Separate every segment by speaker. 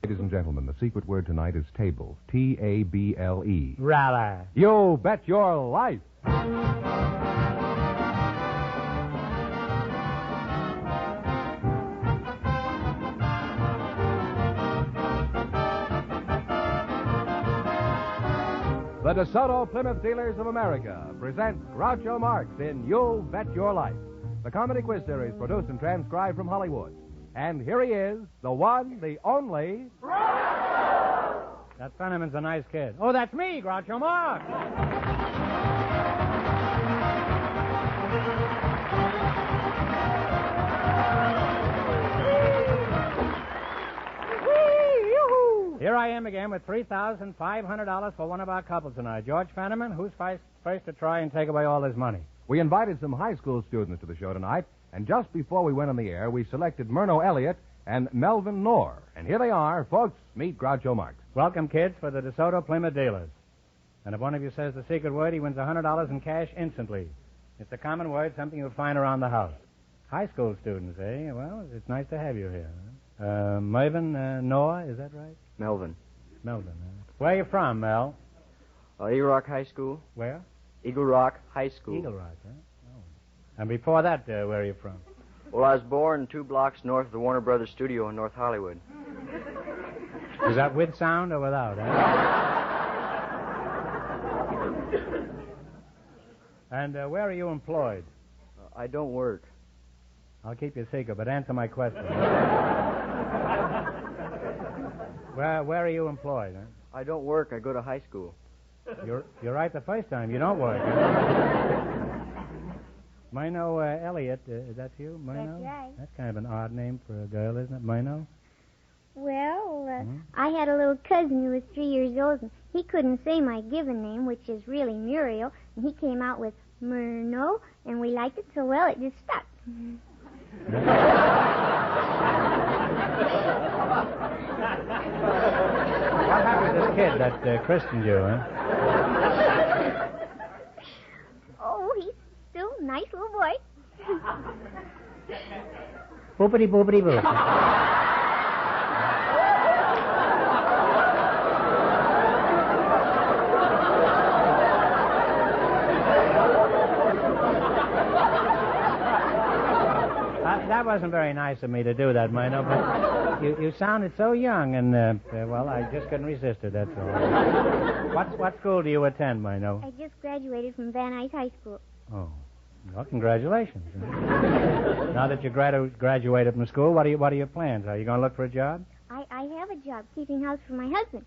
Speaker 1: Ladies and gentlemen, the secret word tonight is table. T-A-B-L-E.
Speaker 2: Rally.
Speaker 1: You bet your life. The DeSoto Plymouth Dealers of America present Groucho Marx in You Bet Your Life, the comedy quiz series produced and transcribed from Hollywood. And here he is, the one, the only...
Speaker 2: That Fenneman's a nice kid. Oh, that's me, Groucho Marx. Here I am again with $3,500 for one of our couples tonight. George Fenneman, who's first to try and take away all his money?
Speaker 1: We invited some high school students to the show tonight, and just before we went on the air, we selected Myrno Elliott and Melvin Knorr. And here they are. Folks, meet Groucho Marx.
Speaker 2: Welcome, kids, for the DeSoto Plymouth Dealers. And if one of you says the secret word, he wins $100 in cash instantly. It's a common word, something you'll find around the house. High school students, eh? Well, it's nice to have you here. Melvin Knorr, is that right?
Speaker 3: Melvin.
Speaker 2: Melvin. Where are you from, Mel?
Speaker 3: Eagle Rock High School.
Speaker 2: Where?
Speaker 3: Eagle Rock High School.
Speaker 2: Eagle Rock, huh? Oh. And before that, where are you from?
Speaker 3: Well, I was born 2 blocks north of the Warner Brothers studio in North Hollywood.
Speaker 2: Is that with sound or without? And where are you employed?
Speaker 3: I don't work.
Speaker 2: I'll keep you secret, but answer my question. Where are you employed? Huh?
Speaker 3: I don't work. I go to high school.
Speaker 2: You're right the first time. You don't work. Myrno Elliott, is that you, Myrno?
Speaker 4: That's right.
Speaker 2: That's kind of an odd name for a girl, isn't it, Myrno?
Speaker 4: Well, I had a little cousin who was 3 years old, and he couldn't say my given name, which is really Muriel, and he came out with Myrno, and we liked it so well it just stuck.
Speaker 2: What happened to this kid that christened you, huh?
Speaker 4: Oh, he's still a nice little boy.
Speaker 2: Boopity boopity boop. That wasn't very nice of me to do that, Myrno, but you sounded so young, and, well, I just couldn't resist it, that's all. What school do you attend, Myrno?
Speaker 4: I just graduated from Van Nuys High School.
Speaker 2: Oh. Well, congratulations. Now that you graduated from school, what are your plans? Are you going to look for a job?
Speaker 4: I have a job keeping house for my husband.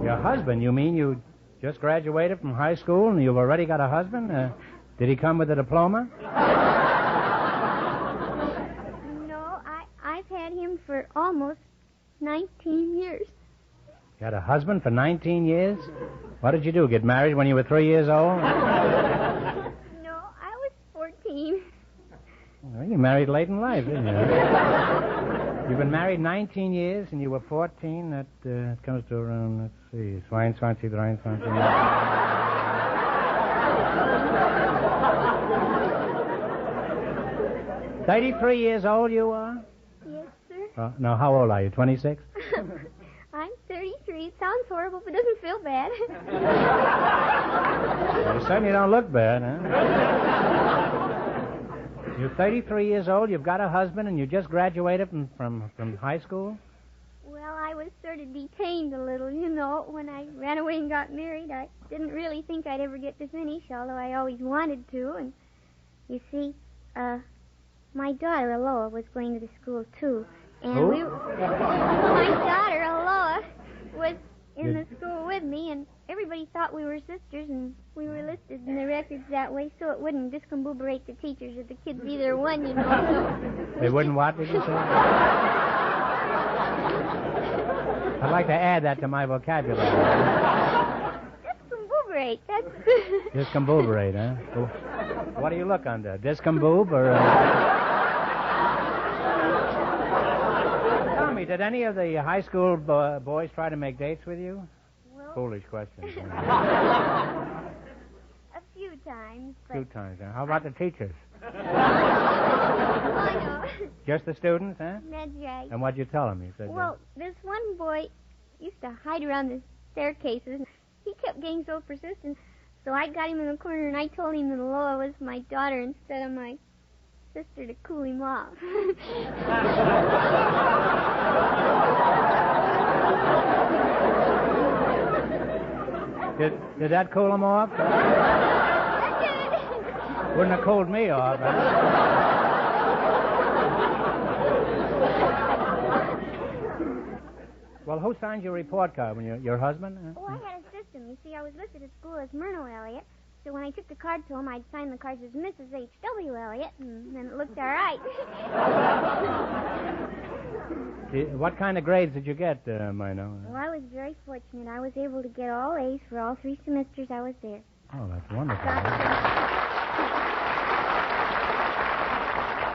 Speaker 2: Your husband? You mean you just graduated from high school and you've already got a husband? Did he come with a diploma?
Speaker 4: I've had him for almost 19 years.
Speaker 2: You had a husband for 19 years? What did you do, get married when you were 3 years old?
Speaker 4: No, I was 14.
Speaker 2: Well, you married late in life, didn't you? You've been married 19 years and you were 14. That comes to around, let's see, 22, 23. 33 years old you are?
Speaker 4: Yes, sir.
Speaker 2: Now, how old are you, 26?
Speaker 4: I'm 33. It sounds horrible, but doesn't feel bad.
Speaker 2: Well, you certainly don't look bad, huh? You're 33 years old, you've got a husband, and you just graduated from high school?
Speaker 4: Well, I was sort of detained a little, you know. When I ran away and got married, I didn't really think I'd ever get to finish, although I always wanted to. And you see, my daughter, Aloha, was going to the school, too. And
Speaker 2: Who?
Speaker 4: My daughter, Aloha, was in the school with me, and everybody thought we were sisters, and we were listed in the records that way, so it wouldn't discombobulate the teachers or the kids either one, you know. So
Speaker 2: they wouldn't what, did you say? I'd like to add that to my vocabulary.
Speaker 4: Discombobulate, that's...
Speaker 2: Discombobulate, huh? What do you look under? Discomboob or... Tell me, did any of the high school boys try to make dates with you?
Speaker 4: Well,
Speaker 2: Foolish question.
Speaker 4: a few times, but...
Speaker 2: Two times, huh? How about the teachers?
Speaker 4: I know.
Speaker 2: Just the students, huh?
Speaker 4: That's right.
Speaker 2: And what'd you tell them? You said,
Speaker 4: Well, this one boy used to hide around the staircases. He kept getting so persistent. So I got him in the corner and I told him that Lola was my daughter instead of my sister to cool him off.
Speaker 2: Did that cool him off?
Speaker 4: That did.
Speaker 2: Wouldn't have cooled me off. Well, who signed your report card? Your husband?
Speaker 4: Oh, I had a system. You see, I was listed at school as Myrtle Elliott. So when I took the card to him, I'd sign the cards as Mrs. H.W. Elliott, and then it looked all right.
Speaker 2: What kind of grades did you get, Mino?
Speaker 4: Well, I was very fortunate. I was able to get all A's for all 3 semesters I was there.
Speaker 2: Oh, that's wonderful.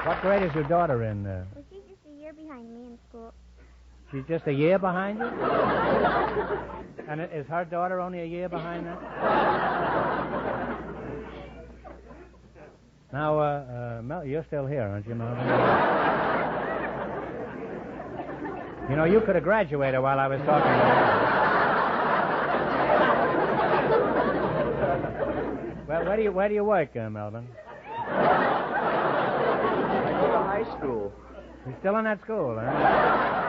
Speaker 2: What grade is your daughter in?
Speaker 4: Well, she's just a year behind me in school.
Speaker 2: She's just a year behind you? And is her daughter only a year behind that? Now, Mel, you're still here, aren't you, Mel? You know, you could have graduated while I was talking to you. Well, where do you work, Melvin?
Speaker 3: I go to high school.
Speaker 2: You're still in that school, huh?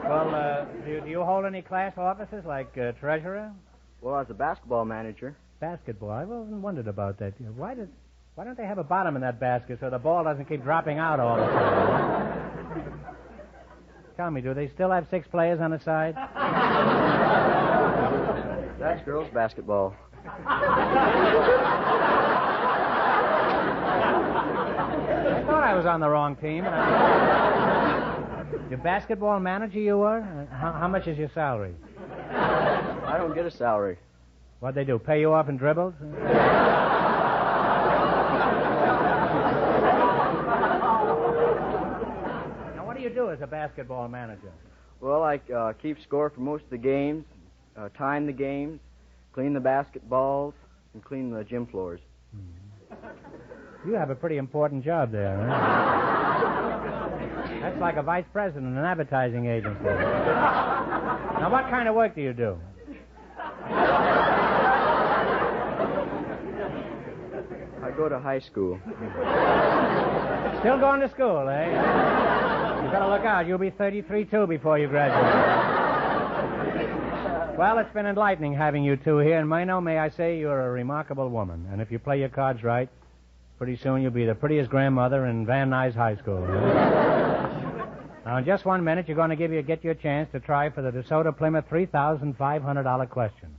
Speaker 2: Well, do you hold any class offices like treasurer?
Speaker 3: Well, I was a basketball manager.
Speaker 2: Basketball. I've often wondered about that. Why don't they have a bottom in that basket so the ball doesn't keep dropping out all the time? Tell me, do they still have 6 players on the side?
Speaker 3: That's girls' basketball.
Speaker 2: I thought I was on the wrong team. Your basketball manager you were? How much is your salary?
Speaker 3: I don't get a salary.
Speaker 2: What'd they do, pay you off in dribbles? Now, what do you do as a basketball manager?
Speaker 3: Well, I keep score for most of the games, time the games, clean the basketballs, and clean the gym floors.
Speaker 2: You have a pretty important job there, huh? That's like a vice president in an advertising agency. Now, what kind of work do you do?
Speaker 3: I go to high school.
Speaker 2: Still going to school, eh? You better look out. You'll be 33, too, before you graduate. Well, it's been enlightening having you two here. And, Mino, may I say you're a remarkable woman. And if you play your cards right, pretty soon you'll be the prettiest grandmother in Van Nuys High School. Now, in just 1 minute, you're going to get your chance to try for the DeSoto Plymouth $3,500 question.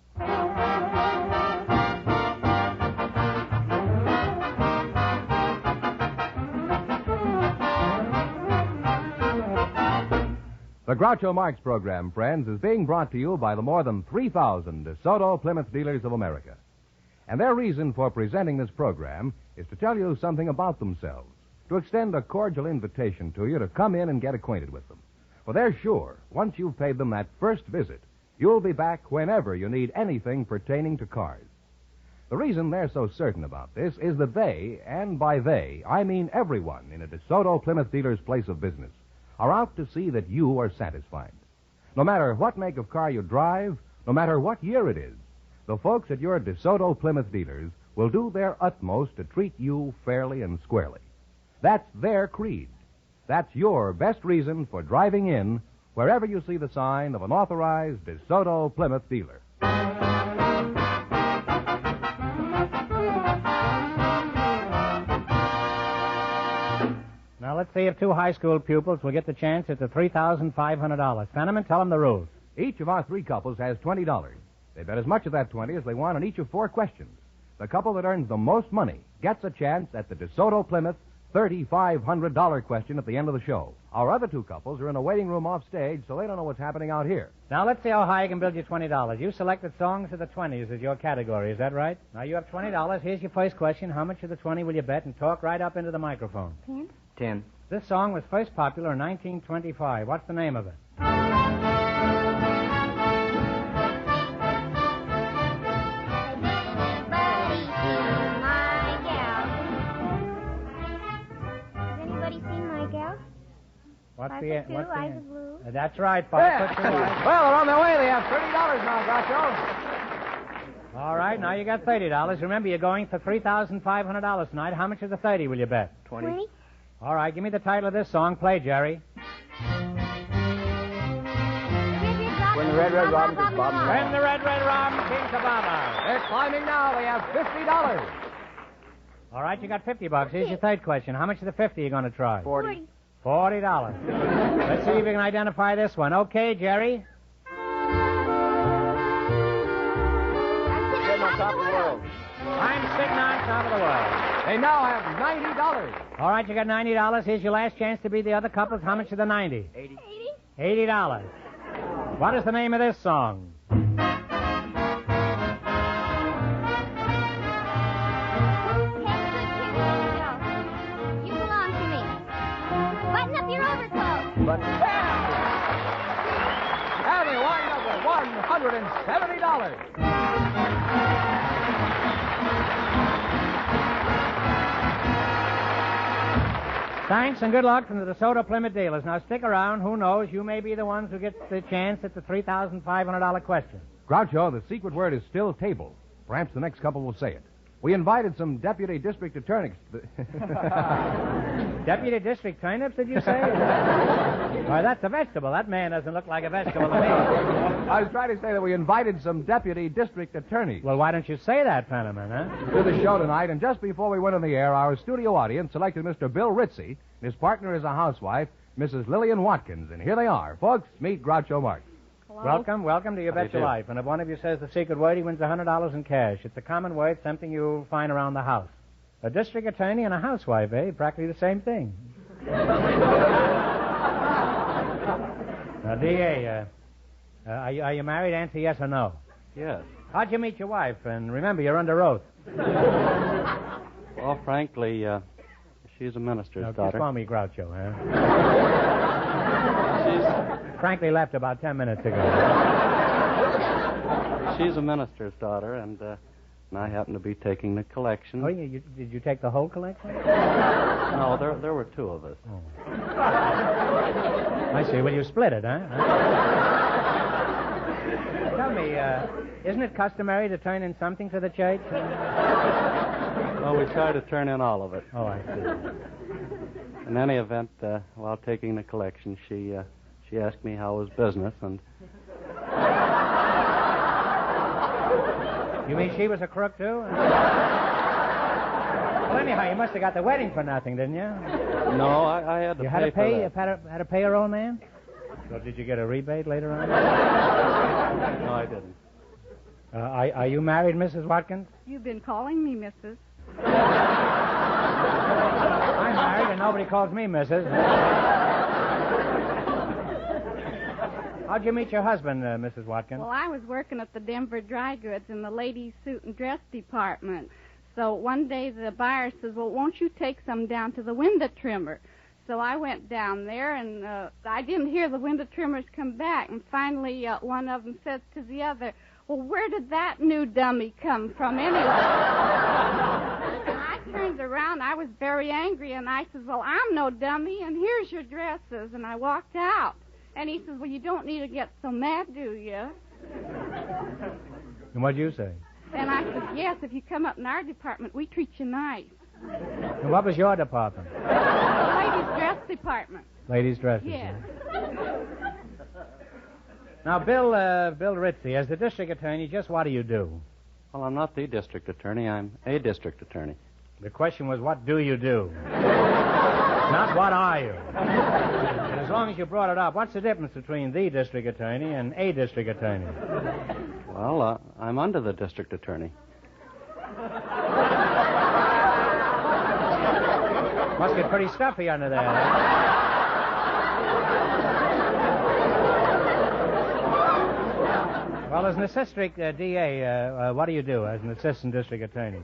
Speaker 1: The Groucho Marx program, friends, is being brought to you by the more than 3,000 DeSoto Plymouth dealers of America. And their reason for presenting this program is to tell you something about themselves, to extend a cordial invitation to you to come in and get acquainted with them. For they're sure, once you've paid them that first visit, you'll be back whenever you need anything pertaining to cars. The reason they're so certain about this is that they, and by they, I mean everyone in a DeSoto Plymouth dealer's place of business, are out to see that you are satisfied. No matter what make of car you drive, no matter what year it is, the folks at your DeSoto Plymouth dealers will do their utmost to treat you fairly and squarely. That's their creed. That's your best reason for driving in wherever you see the sign of an authorized DeSoto Plymouth dealer.
Speaker 2: Now, let's see if 2 high school pupils will get the chance at the $3,500. Fenneman, tell them the rules.
Speaker 1: Each of our 3 couples has $20. They bet as much of that 20 as they want on each of 4 questions. The couple that earns the most money gets a chance at the DeSoto Plymouth $3,500 question at the end of the show. Our other 2 couples are in a waiting room off stage, so they don't know what's happening out here.
Speaker 2: Now, let's see how high I can build you $20. You selected songs of the 20s as your category. Is that right? Now, you have $20. Here's your first question. How much of the 20 will you bet? And talk right up into the microphone.
Speaker 3: 10.
Speaker 2: This song was first popular in 1925. What's the name of it?
Speaker 4: Has anybody
Speaker 2: What's
Speaker 4: 5
Speaker 2: the
Speaker 4: foot 2,
Speaker 2: what's the
Speaker 4: eyes of blue.
Speaker 2: That's right,
Speaker 1: Yeah.
Speaker 2: 5 foot 2 eyes.
Speaker 1: Well, they're on their way. They have $30 now, Groucho.
Speaker 2: All right, now you got $30. Remember, you're going for $3,500 tonight. How much of the 30 will you bet?
Speaker 3: 20.
Speaker 2: All right, give me the title of this song. Play, Jerry.
Speaker 3: When the Red Robin is bobbing
Speaker 2: When
Speaker 3: around.
Speaker 2: the Red Robin King's a Baba.
Speaker 1: They're climbing now. They have $50.
Speaker 2: All right, you got $50. Here's your third question. How much of the 50 are you going to try?
Speaker 3: 40.
Speaker 2: $40. Let's see if you can identify this one. Okay, Jerry.
Speaker 3: Sitting on top of the world.
Speaker 2: I'm sitting on top of the world.
Speaker 1: They now have $90.
Speaker 2: All right, you got $90. Here's your last chance to be the other couples. How much of the 90?
Speaker 3: 80.
Speaker 2: $80. What is the name of this song?
Speaker 4: You belong to me. Button up your overcoat.
Speaker 3: But
Speaker 1: And they wind up with $170.
Speaker 2: Thanks and good luck from the DeSoto Plymouth dealers. Now stick around. Who knows? You may be the ones who get the chance at the $3,500 question.
Speaker 1: Groucho, the secret word is still table. Perhaps the next couple will say it. We invited some deputy district attorneys.
Speaker 2: Deputy District Turnips, did you say? Why, that's a vegetable. That man doesn't look like a vegetable to me.
Speaker 1: I was trying to say that we invited some deputy district attorneys
Speaker 2: Well, why don't you say that, Penniman, huh?
Speaker 1: to the show tonight. And just before we went on the air, our studio audience selected Mr. Bill Ritzy. And his partner is a housewife, Mrs. Lillian Watkins. And here they are. Folks, meet Groucho Marx.
Speaker 2: Welcome to You Bet Your Life. And if one of you says the secret word, he wins $100 in cash. It's a common word, something you'll find around the house. A district attorney and a housewife, eh? Practically the same thing. Now, D.A., are you married? Answer yes or no.
Speaker 5: Yes.
Speaker 2: How'd you meet your wife? And remember, you're under oath.
Speaker 5: Well, frankly, she's a minister's
Speaker 2: Now,
Speaker 5: daughter.
Speaker 2: just call me Groucho, huh? Frankly left about 10 minutes ago.
Speaker 5: She's a minister's daughter, and I happen to be taking the collection.
Speaker 2: Oh, did you take the whole collection?
Speaker 5: No, there were two of us.
Speaker 2: Oh. I see. Well, you split it, huh? Tell me, isn't it customary to turn in something to the church?
Speaker 5: Well, we try to turn in all of it.
Speaker 2: Oh, I see.
Speaker 5: In any event, while taking the collection, she asked me how was business, and
Speaker 2: You mean she was a crook, too? Well, anyhow, you must have got the wedding for nothing, didn't you?
Speaker 5: no, I had to
Speaker 2: You
Speaker 5: pay
Speaker 2: had to
Speaker 5: for
Speaker 2: pay?
Speaker 5: that.
Speaker 2: Had to pay your old man? So did you get a rebate later on?
Speaker 5: No, I didn't.
Speaker 2: Are you married, Mrs. Watkins?
Speaker 6: You've been calling me Mrs.
Speaker 2: I'm married, and nobody calls me Mrs. How'd you meet your husband, Mrs. Watkins?
Speaker 6: Well, I was working at the Denver Dry Goods in the ladies' suit and dress department. So one day the buyer says, well, won't you take some down to the window trimmer? So I went down there, and I didn't hear the window trimmers come back. And finally, one of them says to the other, well, where did that new dummy come from anyway? And I turned around. I was very angry, and I said, well, I'm no dummy, and here's your dresses. And I walked out. And he says, well, you don't need to get so mad, do you?
Speaker 2: And what'd you say?
Speaker 6: And I said, yes, if you come up in our department, we treat you nice.
Speaker 2: And what was your department?
Speaker 6: Ladies' dress department.
Speaker 2: Ladies' dresses.
Speaker 6: Yes.
Speaker 2: Now, Bill Ritzy, as the district attorney, just what do you do?
Speaker 5: Well, I'm not the district attorney. I'm a district attorney.
Speaker 2: The question was, what do you do? Not what are you? And as long as you brought it up, what's the difference between the district attorney and a district attorney?
Speaker 5: Well, I'm under the district attorney.
Speaker 2: Must get pretty stuffy under there. Well, as an assistant DA, what do you do as an assistant district attorney?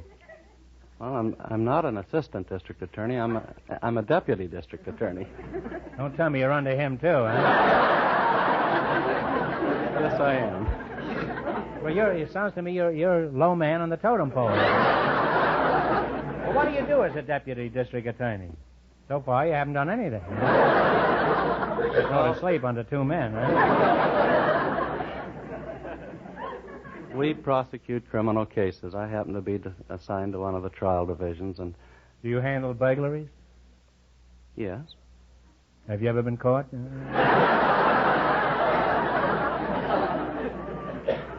Speaker 5: Well, I'm not an assistant district attorney. I'm a deputy district attorney.
Speaker 2: Don't tell me you're under him, too, huh?
Speaker 5: Yes, I am.
Speaker 2: Well, it sounds to me you're low man on the totem pole. Well, what do you do as a deputy district attorney? So far, you haven't done anything. Go to sleep under two men, right?
Speaker 5: We prosecute criminal cases. I happen to be assigned to one of the trial divisions, and...
Speaker 2: Do you handle burglaries?
Speaker 5: Yes.
Speaker 2: Have you ever been caught?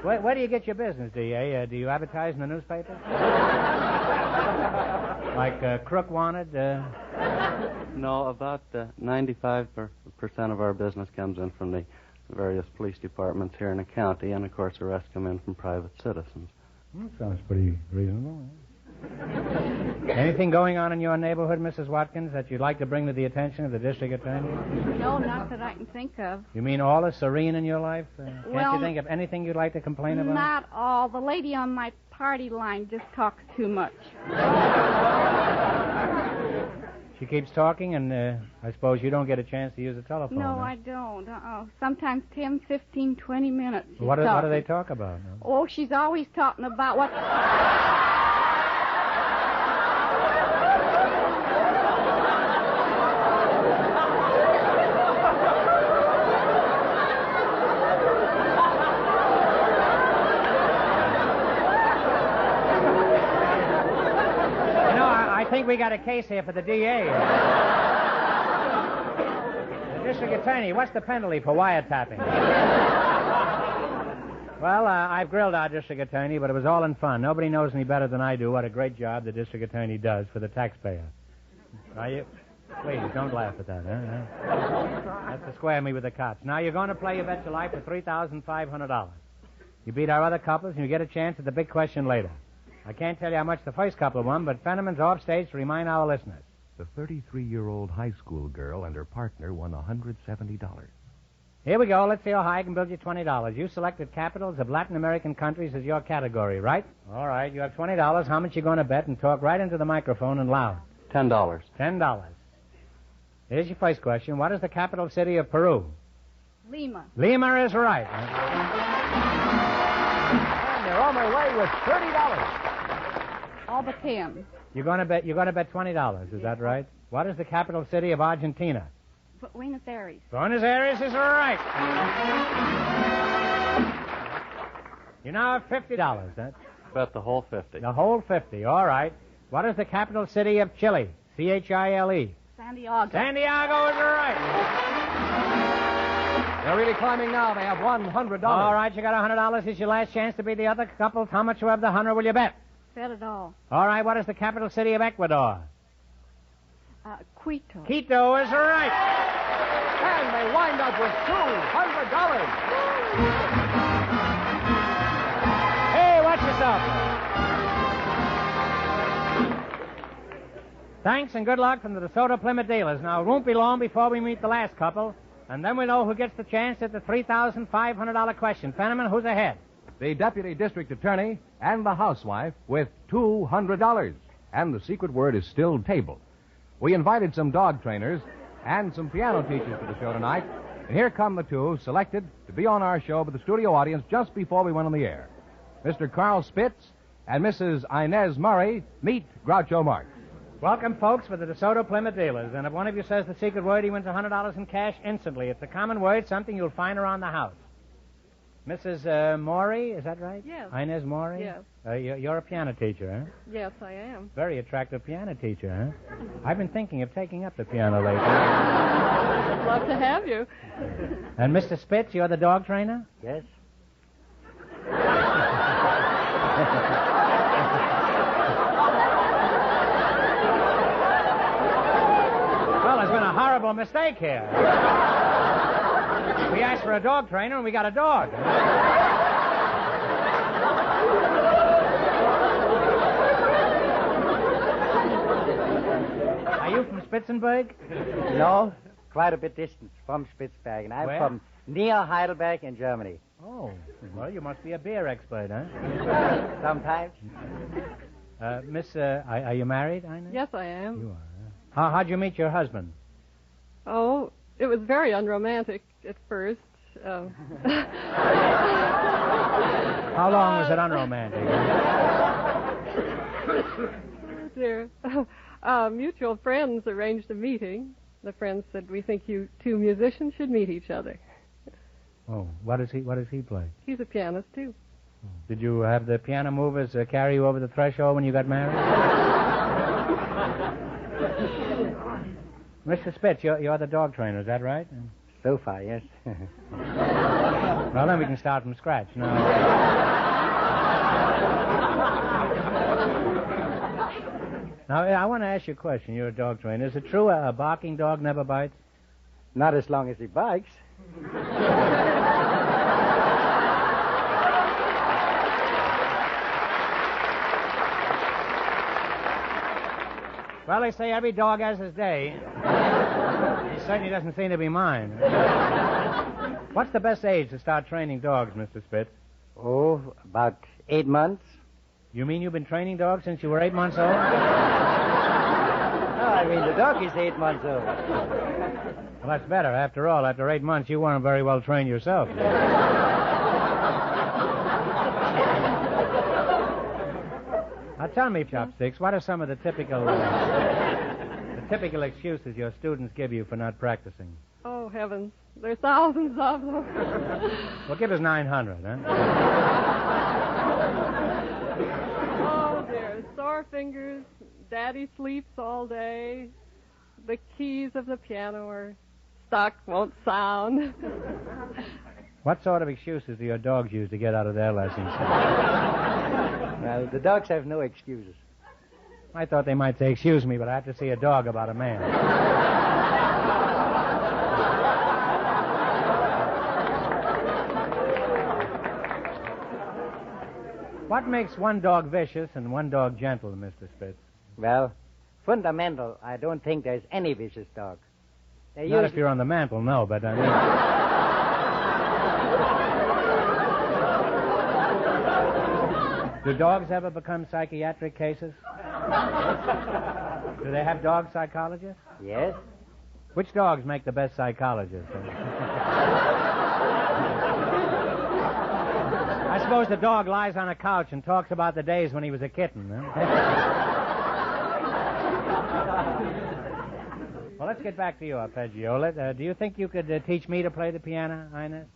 Speaker 2: Where do you get your business, D.A.? Do you advertise in the newspapers? Like Crook Wanted?
Speaker 5: No, about 95% of our business comes in from the various police departments here in the county, and, of course, the rest come in from private citizens.
Speaker 2: Well, sounds pretty reasonable. Anything going on in your neighborhood, Mrs. Watkins, that you'd like to bring to the attention of the district attorney?
Speaker 6: No, not that I can think of.
Speaker 2: You mean all is serene in your life? Can't you think of anything you'd like to complain about?
Speaker 6: Not all. The lady on my party line just talks too much.
Speaker 2: She keeps talking, and I suppose you don't get a chance to use the telephone.
Speaker 6: No, I don't. Sometimes 10, 15, 20 minutes.
Speaker 2: What do they talk about?
Speaker 6: Oh, she's always talking about what...
Speaker 2: I think we got a case here for the DA. The district attorney, what's the penalty for wiretapping? Well, I've grilled our district attorney, but it was all in fun. Nobody knows any better than I do what a great job the district attorney does for the taxpayer. Now, please, don't laugh at that, huh? That's to square me with the cops. Now, you're going to play You Bet Your Life for $3,500. You beat our other couples, and you get a chance at the big question later. I can't tell you how much the first couple won, but Fenneman's off stage to remind our listeners.
Speaker 1: The 33-year-old high school girl and her partner won $170.
Speaker 2: Here we go. Let's see how high I can build you $20. You selected capitals of Latin American countries as your category, right? All right. You have $20. How much you going to bet? And talk right into the microphone and loud.
Speaker 5: $10.
Speaker 2: $10. Here's your first question. What is the capital city of Peru?
Speaker 6: Lima.
Speaker 2: Lima is right.
Speaker 1: And they're on their way with $30.
Speaker 6: All but 10.
Speaker 2: You're going to bet $20. Is that right? What is the capital city of Argentina?
Speaker 6: Buenos Aires.
Speaker 2: Buenos Aires is right. You now have $50. Huh?
Speaker 5: Bet the whole 50.
Speaker 2: The whole 50. All right. What is the capital city of Chile? Chile.
Speaker 6: Santiago.
Speaker 2: Santiago is right.
Speaker 1: They're really climbing now. They have $100.
Speaker 2: All right, you got $100. This is your last chance to beat the other couples. How much of the 100 will you bet?
Speaker 6: Bet it all.
Speaker 2: All right, what is the capital city of Ecuador?
Speaker 6: Quito.
Speaker 2: Quito is right.
Speaker 1: And they wind up with $200.
Speaker 2: Hey, watch yourself. Thanks and good luck from the DeSoto Plymouth dealers. Now, it won't be long before we meet the last couple, and then we'll know who gets the chance at the $3,500 question. Fenneman, who's ahead?
Speaker 1: The deputy district attorney and the housewife with $200. And the secret word is still table. We invited some dog trainers and some piano teachers to the show tonight. And here come the two selected to be on our show by the studio audience just before we went on the air. Mr. Carl Spitz and Mrs. Inez Murray meet Groucho Marx.
Speaker 2: Welcome, folks, for the DeSoto Plymouth dealers. And if one of you says the secret word, he wins $100 in cash instantly. It's a common word, something you'll find around the house. Mrs. Maury, is that right?
Speaker 7: Yes.
Speaker 2: Inez Maury?
Speaker 7: Yes.
Speaker 2: You're a piano teacher, huh?
Speaker 7: Yes, I am.
Speaker 2: Very attractive piano teacher, huh? I've been thinking of taking up the piano lately.
Speaker 7: I'd love to have you.
Speaker 2: And Mr. Spitz, you're the dog trainer?
Speaker 8: Yes.
Speaker 2: Well, there's been a horrible mistake here. We asked for a dog trainer, and we got a dog. Are you from Spitzenberg?
Speaker 8: No, quite a bit distant from Spitzbergen. I'm
Speaker 2: Where?
Speaker 8: from near Heidelberg in Germany.
Speaker 2: Oh, well, you must be a beer expert, huh?
Speaker 8: Sometimes.
Speaker 2: Miss, are you married, Inez?
Speaker 7: Yes, I am.
Speaker 2: You are. Huh? How'd you meet your husband?
Speaker 7: Oh, it was very unromantic at first.
Speaker 2: How long was it unromantic?
Speaker 7: Oh, dear. Mutual friends arranged a meeting. The friend said, we think you two musicians should meet each other.
Speaker 2: Oh, what does he play?
Speaker 7: He's a pianist, too.
Speaker 2: Did you have the piano movers carry you over the threshold when you got married? Mr. Spitz, you're the dog trainer, is that right?
Speaker 8: So far, yes.
Speaker 2: Well, then we can start from scratch. Now, I want to ask you a question. You're a dog trainer. Is it true a barking dog never bites?
Speaker 8: Not as long as he bikes.
Speaker 2: Well, they say every dog has his day. He certainly doesn't seem to be mine. What's the best age to start training dogs, Mr. Spitz?
Speaker 8: Oh, about 8 months.
Speaker 2: You mean you've been training dogs since you were 8 months old?
Speaker 8: No, I mean the dog is 8 months old.
Speaker 2: Well, that's better. After all, after 8 months, you weren't very well trained yourself. Now, tell me, Chopsticks, what are some of the typical excuses your students give you for not practicing?
Speaker 7: Oh, heavens. There's thousands of them.
Speaker 2: Well, give us 900, huh?
Speaker 7: Oh, dear. Sore fingers. Daddy sleeps all day. The keys of the piano are stuck, won't sound.
Speaker 2: What sort of excuses do your dogs use to get out of their lessons?
Speaker 8: Well, the dogs have no excuses.
Speaker 2: I thought they might say, excuse me, but I have to see a dog about a man. What makes one dog vicious and one dog gentle, Mr. Spitz?
Speaker 8: Well, fundamental, I don't think there's any vicious dog.
Speaker 2: Not if you're on the mantle, no, but I mean... Do dogs ever become psychiatric cases? Do they have dog psychologists?
Speaker 8: Yes.
Speaker 2: Which dogs make the best psychologists? I suppose the dog lies on a couch and talks about the days when he was a kitten. Huh? Well, let's get back to you, Arpeggiola. Do you think you could teach me to play the piano, Ines?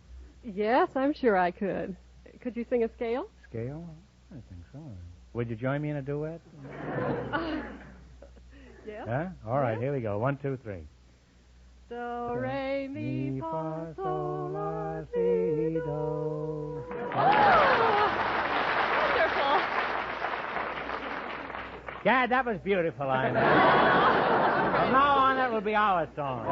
Speaker 7: Yes, I'm sure I could. Could you sing a scale?
Speaker 2: Scale? I think so. Would you join me in a duet?
Speaker 7: Yeah.
Speaker 2: Huh? All right, here we go. 1, 2, 3.
Speaker 7: Do, re, mi, fa, sol, la, si, do. Wonderful.
Speaker 2: Yeah, that was beautiful, Ines. From now on, that will be our song.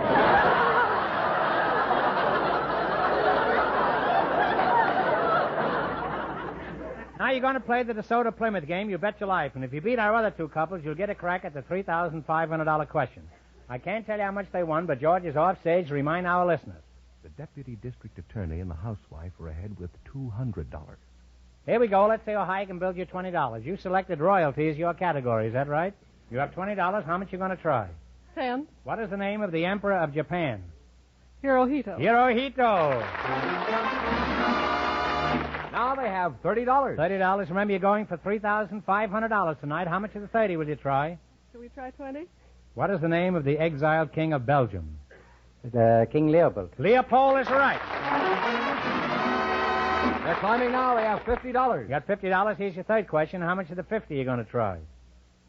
Speaker 2: Now you're going to play the DeSoto Plymouth game, you bet your life. And if you beat our other two couples, you'll get a crack at the $3,500 question. I can't tell you how much they won, but George is off stage to remind our listeners.
Speaker 1: The deputy district attorney and the housewife are ahead with $200.
Speaker 2: Here we go. Let's see how high I can build you $20. You selected royalty as your category, is that right? You have $20. How much you going to try?
Speaker 7: 10.
Speaker 2: What is the name of the Emperor of Japan?
Speaker 7: Hirohito.
Speaker 2: Hirohito.
Speaker 1: Now they have $30.
Speaker 2: $30. Remember, you're going for $3,500 tonight. How much of the 30 will you try?
Speaker 7: Shall we try 20?
Speaker 2: What is the name of the exiled king of Belgium?
Speaker 8: King Leopold.
Speaker 2: Leopold is right.
Speaker 1: They're climbing now. They have $50.
Speaker 2: You got $50. Here's your third question. How much of the 50 are you going to try?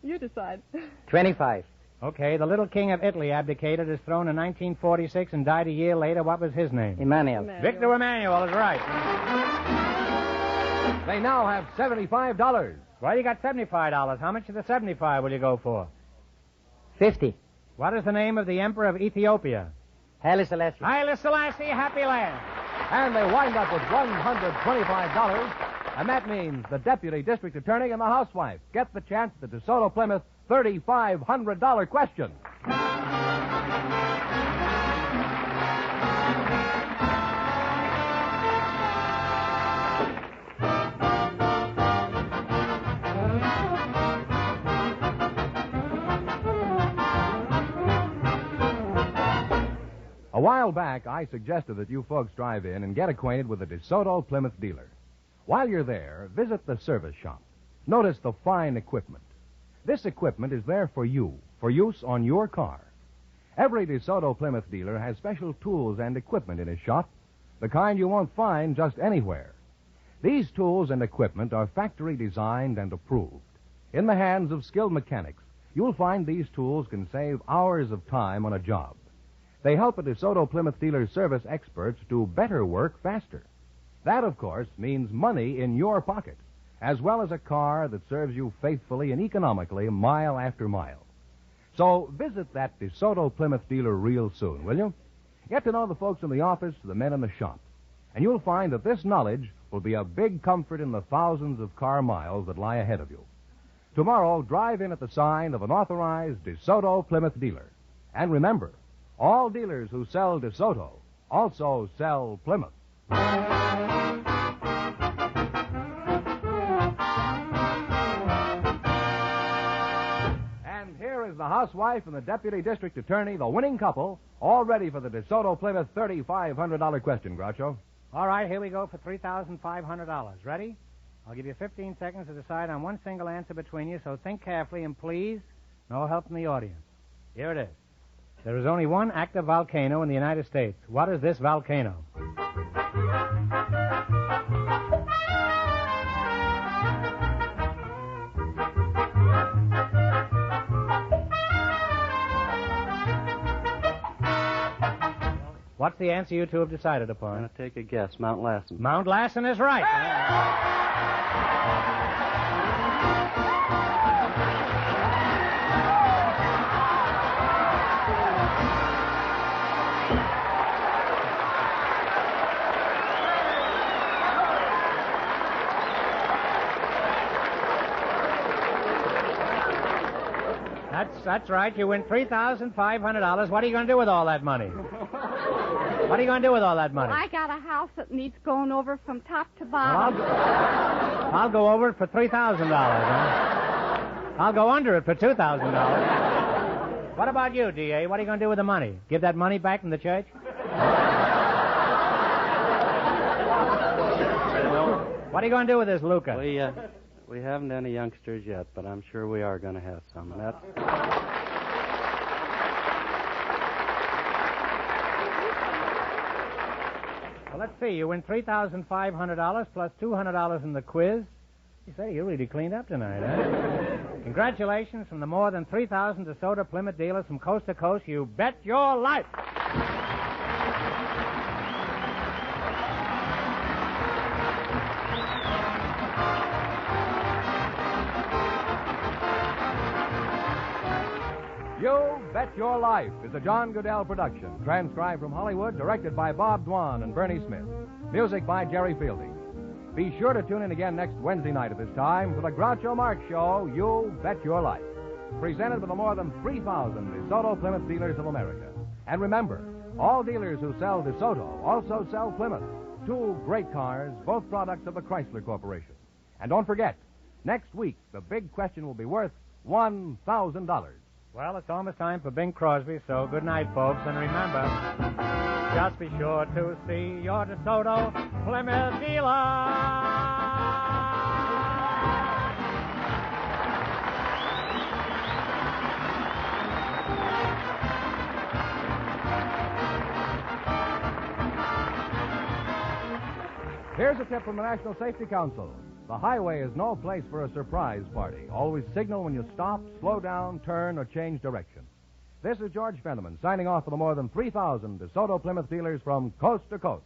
Speaker 7: You decide.
Speaker 8: 25.
Speaker 2: Okay, the little king of Italy abdicated, his throne in 1946 and died a year later. What was his name?
Speaker 8: Emmanuel.
Speaker 2: Victor Emmanuel is right.
Speaker 1: They now have $75.
Speaker 2: Well, you got $75. How much of the 75 will you go for?
Speaker 8: 50.
Speaker 2: What is the name of the emperor of Ethiopia?
Speaker 8: Haile Selassie.
Speaker 2: Haile Selassie, happy land.
Speaker 1: And they wind up with $125. And that means the deputy district attorney and the housewife get the chance at the DeSoto Plymouth $3,500 question. A while back, I suggested that you folks drive in and get acquainted with a DeSoto Plymouth dealer. While you're there, visit the service shop. Notice the fine equipment. This equipment is there for you, for use on your car. Every DeSoto Plymouth dealer has special tools and equipment in his shop, the kind you won't find just anywhere. These tools and equipment are factory designed and approved. In the hands of skilled mechanics, you'll find these tools can save hours of time on a job. They help a DeSoto Plymouth dealer's service experts do better work faster. That, of course, means money in your pocket, as well as a car that serves you faithfully and economically mile after mile. So visit that DeSoto Plymouth dealer real soon, will you? Get to know the folks in the office, the men in the shop, and you'll find that this knowledge will be a big comfort in the thousands of car miles that lie ahead of you. Tomorrow, drive in at the sign of an authorized DeSoto Plymouth dealer. And remember, all dealers who sell DeSoto also sell Plymouth. And here is the housewife and the deputy district attorney, the winning couple, all ready for the DeSoto Plymouth $3,500 question, Groucho.
Speaker 2: All right, here we go for $3,500. Ready? I'll give you 15 seconds to decide on one single answer between you, so think carefully, and please, no help from the audience. Here it is. There is only one active volcano in the United States. What is this volcano? What's the answer you two have decided upon?
Speaker 5: I'm going to take a guess. Mount Lassen.
Speaker 2: Mount Lassen is right. That's right. You win $3,500. What are you going to do with all that money? What are you going to do with all that money?
Speaker 6: Well, I got a house that needs going over from top to bottom.
Speaker 2: Well, I'll go over it for $3,000. Huh? I'll go under it for $2,000. What about you, D.A.? What are you going to do with the money? Give that money back from the church? What are you going to do with this, Luca?
Speaker 5: We haven't any youngsters yet, but I'm sure we are going to have some. And that's...
Speaker 2: Well, let's see. You win $3,500 plus $200 in the quiz. You say you really cleaned up tonight, huh? Congratulations from the more than 3,000 DeSoto Plymouth dealers from coast to coast. You bet your life.
Speaker 1: You Bet Your Life is a John Goodell production, transcribed from Hollywood, directed by Bob Dwan and Bernie Smith. Music by Jerry Fielding. Be sure to tune in again next Wednesday night at this time for the Groucho Marx Show, You Bet Your Life, presented by the more than 3,000 DeSoto Plymouth dealers of America. And remember, all dealers who sell DeSoto also sell Plymouth, two great cars, both products of the Chrysler Corporation. And don't forget, next week the big question will be worth $1,000.
Speaker 2: Well, it's almost time for Bing Crosby, so good night, folks. And remember, just be sure to see your DeSoto Plymouth dealer.
Speaker 1: Here's a tip from the National Safety Council. The highway is no place for a surprise party. Always signal when you stop, slow down, turn, or change direction. This is George Fenneman signing off for the more than 3,000 DeSoto Plymouth dealers from coast to coast.